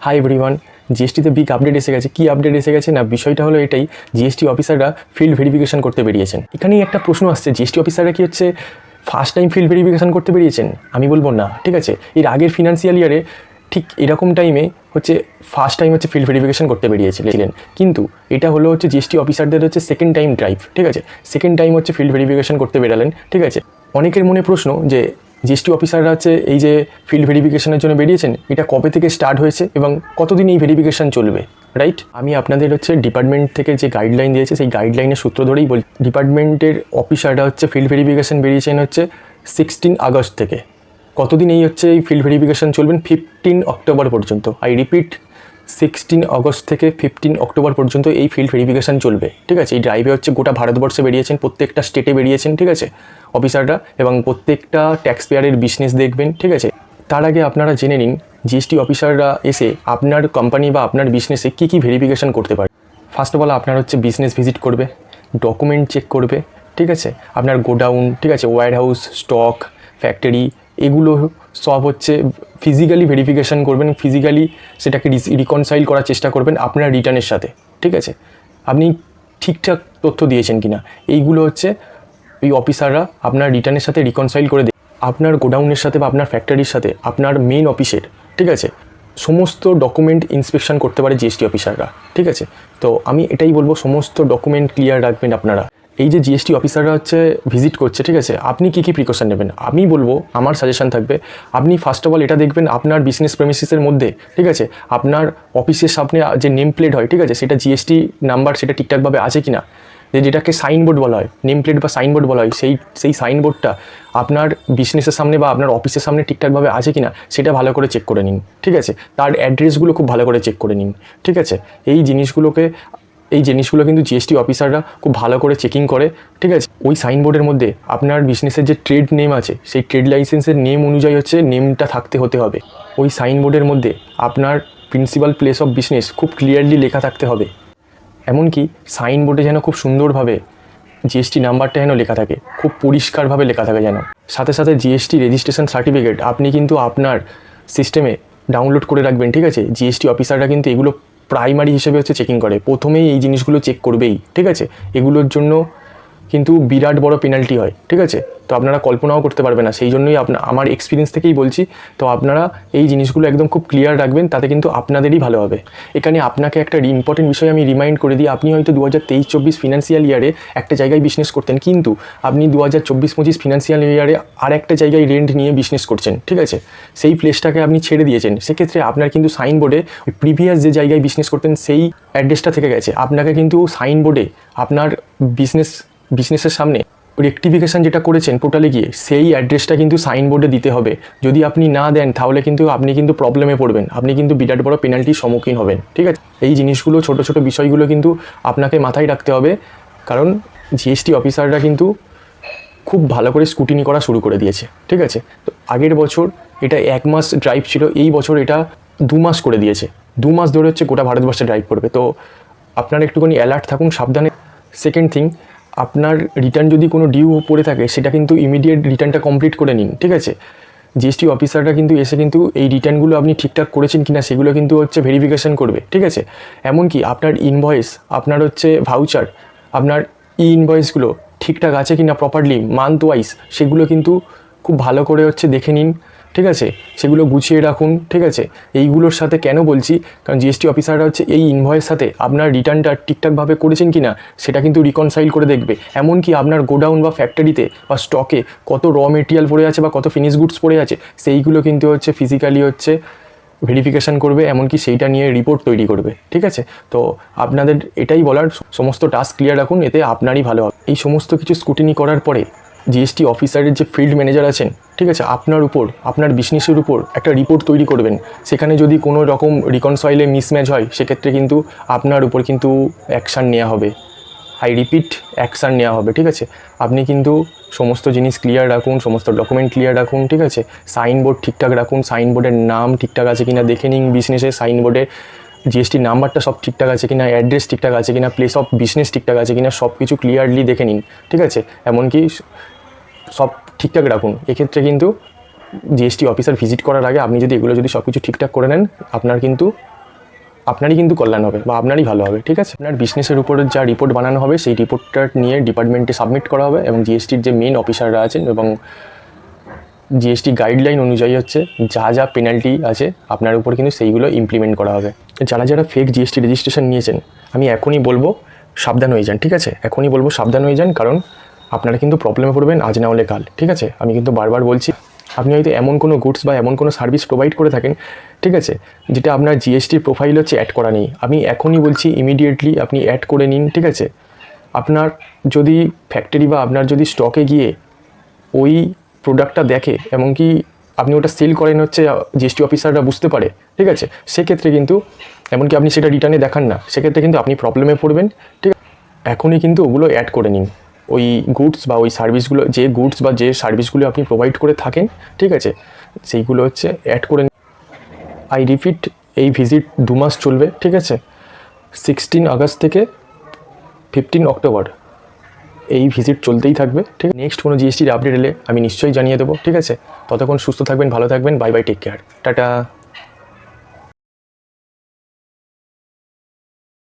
Hi everyone, জিএসটিতে big update এসে গেছে। কী update এসে গেছে না, বিষয়টা হলো এটাই, জিএসটি অফিসাররা ফিল্ড ভেরিফিকেশন করতে বেরিয়েছেন। এখানেই একটা প্রশ্ন আসছে, জিএসটি অফিসাররা কি হচ্ছে ফার্স্ট টাইম ফিল্ড ভেরিফিকেশন করতে বেরিয়েছেন? আমি বলবো না, ঠিক আছে। এর আগের ফিনান্সিয়াল ইয়ারে ঠিক এরকম টাইমে হচ্ছে ফার্স্ট টাইম হচ্ছে ফিল্ড ভেরিফিকেশন করতে বেরিয়েছিলেন, কিন্তু এটা হলো হচ্ছে জিএসটি অফিসারদের হচ্ছে সেকেন্ড টাইম ড্রাইভ, ঠিক আছে। সেকেন্ড টাইম হচ্ছে ফিল্ড ভেরিফিকেশন করতে বেরালেন, ঠিক আছে। অনেকের মনে প্রশ্ন যে জিএসটি অফিসাররা হচ্ছে এই যে ফিল্ড ভেরিফিকেশনের জন্য বেরিয়েছেন, এটা কবে থেকে স্টার্ট হয়েছে এবং কতদিন এই ভেরিফিকেশন চলবে, রাইট? আমি আপনাদের হচ্ছে ডিপার্টমেন্ট থেকে যে গাইডলাইন দিয়েছে সেই গাইডলাইনের সূত্র ধরেই বলি। ডিপার্টমেন্টের অফিসাররা হচ্ছে ফিল্ড ভেরিফিকেশন বেরিয়েছেন হচ্ছে 16 আগস্ট থেকে। কতদিন এই হচ্ছে এই ফিল্ড ভেরিফিকেশন চলবেন? 15 অক্টোবর পর্যন্ত। আই রিপিট, 16 আগস্ট থেকে 15 অক্টোবর পর্যন্ত এই ফিল্ড ভেরিফিকেশন চলবে, ঠিক আছে। এই ড্রাইভে হচ্ছে গোটা ভারতবর্ষে বেরিয়েছেন, প্রত্যেকটা স্টেটে বেরিয়েছেন, ঠিক আছে, অফিসাররা, এবং প্রত্যেকটা ট্যাক্স পেয়ারের বিজনেস দেখবেন, ঠিক আছে। তার আগে আপনারা জেনে নিন জিএসটি অফিসাররা এসে আপনার কোম্পানি বা আপনার বিজনেসে কী কী ভেরিফিকেশন করতে পারে। ফার্স্ট অফ অল আপনার হচ্ছে বিজনেস ভিজিট করবে, ডকুমেন্ট চেক করবে, ঠিক আছে। আপনার গোডাউন, ঠিক আছে, ওয়্যার হাউস, স্টক, ফ্যাক্টরি, এগুলো সব হচ্ছে ফিজিক্যালি ভেরিফিকেশন করবেন। ফিজিক্যালি সেটাকে রিকনসাইল করার চেষ্টা করবেন আপনার রিটার্নের সাথে, ঠিক আছে। আপনি ঠিকঠাক তথ্য দিয়েছেন কি না, এইগুলো হচ্ছে ওই অফিসাররা আপনার রিটার্নের সাথে রিকনসাইল করে দেয়। আপনার গোডাউনের সাথে বা আপনার ফ্যাক্টরির সাথে আপনার মেন অফিসের, ঠিক আছে, সমস্ত ডকুমেন্ট ইন্সপেকশন করতে পারে জিএসটি অফিসাররা, ঠিক আছে। তো আমি এটাই বলবো, সমস্ত ডকুমেন্ট ক্লিয়ার রাখবেন আপনারা। এই যে জিএসটি অফিসাররা হচ্ছে ভিজিট করছে, ঠিক আছে, আপনি কী কী প্রিকশন নেবেন আমি বলবো, আমার সাজেশন থাকবে, আপনি ফার্স্ট অফ অল এটা দেখবেন আপনার বিজনেস প্রেমিসিসের মধ্যে, ঠিক আছে, আপনার অফিসের সামনে যে নেম প্লেট হয়, ঠিক আছে, সেটা জিএসটি নাম্বার সেটা ঠিকঠাকভাবে আছে কি না, যেটাকে সাইনবোর্ড বলা হয়, নেম প্লেট বা সাইনবোর্ড বলা হয়, সেই সাইনবোর্ডটা আপনার বিজনেসের সামনে বা আপনার অফিসের সামনে ঠিকঠাকভাবে আছে কি না সেটা ভালো করে চেক করে নিন, ঠিক আছে। তার অ্যাড্রেসগুলো খুব ভালো করে চেক করে নিন, ঠিক আছে। এই জিনিসগুলো কিন্তু জিএসটি অফিসাররা খুব ভালো করে চেকিং করে, ঠিক আছে। ওই সাইনবোর্ডের মধ্যে আপনার বিজনেসের যে ট্রেড নেম আছে সেই ট্রেড লাইসেন্সের নেম অনুযায়ী হচ্ছে নেমটা হতে হবে। ওই সাইনবোর্ডের মধ্যে আপনার প্রিন্সিপাল প্লেস অফ বিজনেস খুব ক্লিয়ারলি লেখা থাকতে হবে। এমনকি সাইনবোর্ডে যেন খুব সুন্দরভাবে জিএসটি নাম্বারটা যেন লেখা থাকে, খুব পরিষ্কারভাবে লেখা থাকে যেন। সাথে সাথে জিএসটি রেজিস্ট্রেশন সার্টিফিকেট আপনি কিন্তু আপনার সিস্টেমে ডাউনলোড করে রাখবেন, ঠিক আছে। জিএসটি অফিসাররা কিন্তু এগুলো প্রাইমারি হিসেবে হচ্ছে চেকিং করে, প্রথমেই এই জিনিসগুলো চেক করবেই, ঠিক আছে। এগুলোর জন্য কিন্তু বিরাট বড় পেনাল্টি হয়, ঠিক আছে। তো আপনারা কল্পনাও করতে পারবেন না, সেই জন্যই আমার এক্সপিরিয়েন্স থেকেই বলছি। তো আপনারা এই জিনিসগুলো একদম খুব ক্লিয়ার রাখবেন, তাতে কিন্তু আপনাদেরই ভালো হবে। এখানে আপনাকে একটা ইম্পর্টেন্ট বিষয় আমি রিমাইন্ড করে দিই, আপনি হয়তো 2023-24 ফিনান্সিয়াল ইয়ারে একটা জায়গায় বিজনেস করতেন, কিন্তু আপনি 2024-25 ফিনান্সিয়াল ইয়ারে আর একটা জায়গায় রেন্ট নিয়ে বিজনেস করছেন, ঠিক আছে। সেই প্লেসটাকে আপনি ছেড়ে দিয়েছেন, সেক্ষেত্রে আপনার কিন্তু সাইনবোর্ডে ওই প্রিভিয়াস যে জায়গায় বিজনেস করতেন সেই অ্যাড্রেসটা থেকে গেছে। আপনাকে কিন্তু সাইনবোর্ডে আপনার বিজনেসের সামনে রেক্টিফিকেশান যেটা করেছেন পোর্টালে গিয়ে সেই অ্যাড্রেসটা কিন্তু সাইনবোর্ডে দিতে হবে। যদি আপনি না দেন তাহলে কিন্তু আপনি কিন্তু প্রবলেমে পড়বেন, আপনি কিন্তু বিরাট বড় পেনাল্টির সম্মুখীন হবেন, ঠিক আছে। এই জিনিসগুলো, ছোট ছোট বিষয়গুলো কিন্তু আপনাকে মাথায় রাখতে হবে, কারণ জিএসটি অফিসাররা কিন্তু খুব ভালো করে স্ক্রুটিনি করা শুরু করে দিয়েছে, ঠিক আছে। তো আগের বছর এটা 1 মাস ড্রাইভ ছিল, এই বছর এটা 2 মাস করে দিয়েছে। 2 মাস ধরে হচ্ছে গোটা ভারতবর্ষে ড্রাইভ করবে। তো আপনারা একটুখানি অ্যালার্ট থাকুন, সাবধানে। সেকেন্ড থিং, আপনার রিটার্ন যদি কোনো ডিউ পড়ে থাকে সেটা কিন্তু ইমিডিয়েট রিটার্নটা কমপ্লিট করে নিন, ঠিক আছে। জিএসটি অফিসাররা কিন্তু এসে কিন্তু এই রিটার্নগুলো আপনি ঠিকঠাক করেছেন কিনা সেগুলো কিন্তু হচ্ছে ভেরিফিকেশন করবে, ঠিক আছে। এমনকি আপনার ইনভয়েস, আপনার হচ্ছে ভাউচার, আপনার ইনভয়েসগুলো ঠিকঠাক আছে কিনা প্রপারলি মান্থ ওয়াইজ, সেগুলো কিন্তু খুব ভালো করে হচ্ছে দেখে নিন, ঠিক আছে। সেগুলো গুছিয়ে রাখুন, ঠিক আছে। এইগুলোর সাথে কেন বলছি, কারণ জিএসটি অফিসাররা হচ্ছে এই ইনভয়েস সাথে আপনার রিটার্নটা ঠিকঠাকভাবে করেছেন কি না সেটা কিন্তু রিকনসাইল করে দেখবে। এমনকি আপনার গোডাউন বা ফ্যাক্টরিতে বা স্টকে কত র মেটেরিয়াল পড়ে আছে বা কত ফিনিশ গুডস পড়ে আছে সেইগুলো কিন্তু হচ্ছে ফিজিক্যালি হচ্ছে ভেরিফিকেশান করবে, এমনকি সেইটা নিয়ে রিপোর্ট তৈরি করবে, ঠিক আছে। তো আপনাদের এটাই বলার, সমস্ত টাস্ক ক্লিয়ার রাখুন, এতে আপনারই ভালো হবে। এই সমস্ত কিছু স্ক্রুটিনি করার পরে জিএসটি অফিসারের যে ফিল্ড ম্যানেজার আছেন, ঠিক আছে, আপনার উপর, আপনার বিজনেসের উপর একটা রিপোর্ট তৈরি করবেন। সেখানে যদি কোনো রকম রিকনসাইলে মিসম্যাচ হয় সেক্ষেত্রে কিন্তু আপনার উপর কিন্তু অ্যাকশান নেওয়া হবে। আই রিপিট, অ্যাকশান নেওয়া হবে, ঠিক আছে। আপনি কিন্তু সমস্ত জিনিস ক্লিয়ার রাখুন, সমস্ত ডকুমেন্ট ক্লিয়ার রাখুন, ঠিক আছে। সাইনবোর্ড ঠিকঠাক রাখুন, সাইনবোর্ডের নাম ঠিকঠাক আছে কিনা দেখে নিন, বিজনেসের সাইনবোর্ডে জিএসটি নাম্বারটা সব ঠিকঠাক আছে কিনা, অ্যাড্রেস ঠিকঠাক আছে কিনা, প্লেস অফ বিজনেস ঠিকঠাক আছে কিনা, সব কিছু ক্লিয়ারলি দেখে নিন, ঠিক আছে। এমনকি সব ঠিকঠাক রাখুন। এক্ষেত্রে কিন্তু জিএসটি অফিসার ভিজিট করার আগে আপনি যদি এগুলো সব কিছু ঠিকঠাক করে নেন, আপনার কিন্তু আপনারই কিন্তু কল্যাণ হবে বা আপনারই ভালো হবে, ঠিক আছে? আপনার বিজনেসের উপর যা রিপোর্ট বানানো হবে সেই রিপোর্টটা নিয়ে ডিপার্টমেন্টে সাবমিট করা হবে এবং জিএসটির যে মেন অফিসাররা আছেন এবং জিএসটি গাইডলাইন অনুযায়ী হচ্ছে যা যা পেনাল্টি আছে আপনার উপর কিন্তু সেইগুলো ইমপ্লিমেন্ট করা হবে। যারা যারা ফেক জিএসটি রেজিস্ট্রেশন নিয়েছেন আমি এখনই বলবো সাবধান হয়ে যান, ঠিক আছে? এখনই বলবো সাবধান হয়ে যান, কারণ আপনারা কিন্তু প্রবলেমে পড়বেন আজ না হলে কাল, ঠিক আছে? আমি কিন্তু বারবার বলছি, আপনি হয়তো এমন কোনো গুডস বা এমন কোনো সার্ভিস প্রোভাইড করে থাকেন, ঠিক আছে, যেটা আপনার জিএসটির প্রোফাইল হচ্ছে অ্যাড করা নেই। আমি এখনই বলছি ইমিডিয়েটলি আপনি অ্যাড করে নিন, ঠিক আছে? আপনার যদি ফ্যাক্টরি বা আপনার যদি স্টকে গিয়ে ওই প্রোডাক্টটা দেখে এমনকি আপনি ওটা সেল করেন হচ্ছে জিএসটি অফিসাররা বুঝতে পারে, ঠিক আছে, সেক্ষেত্রে কিন্তু এমনকি আপনি সেটা রিটার্নে দেখান না, সেক্ষেত্রে কিন্তু আপনি প্রবলেমে পড়বেন, ঠিক আছে? এখনই কিন্তু ওগুলো অ্যাড করে নিন, ওই গুডস বা ওই সার্ভিসগুলো, যে গুডস বা যে সার্ভিসগুলো আপনি প্রোভাইড করে থাকেন, ঠিক আছে, সেইগুলো হচ্ছে অ্যাড করে নিন। আই রিপিট, এই ভিজিট 2 মাস চলবে, ঠিক আছে? 16 আগস্ট থেকে 15 অক্টোবর এই ভিজিট চলতেই থাকবে, ঠিক আছে? নেক্সট কোনো জিএসটির আপডেট এলে আমি নিশ্চয়ই জানিয়ে দেবো, ঠিক আছে? ততক্ষণ সুস্থ থাকবেন, ভালো থাকবেন, bye bye, take care, tata.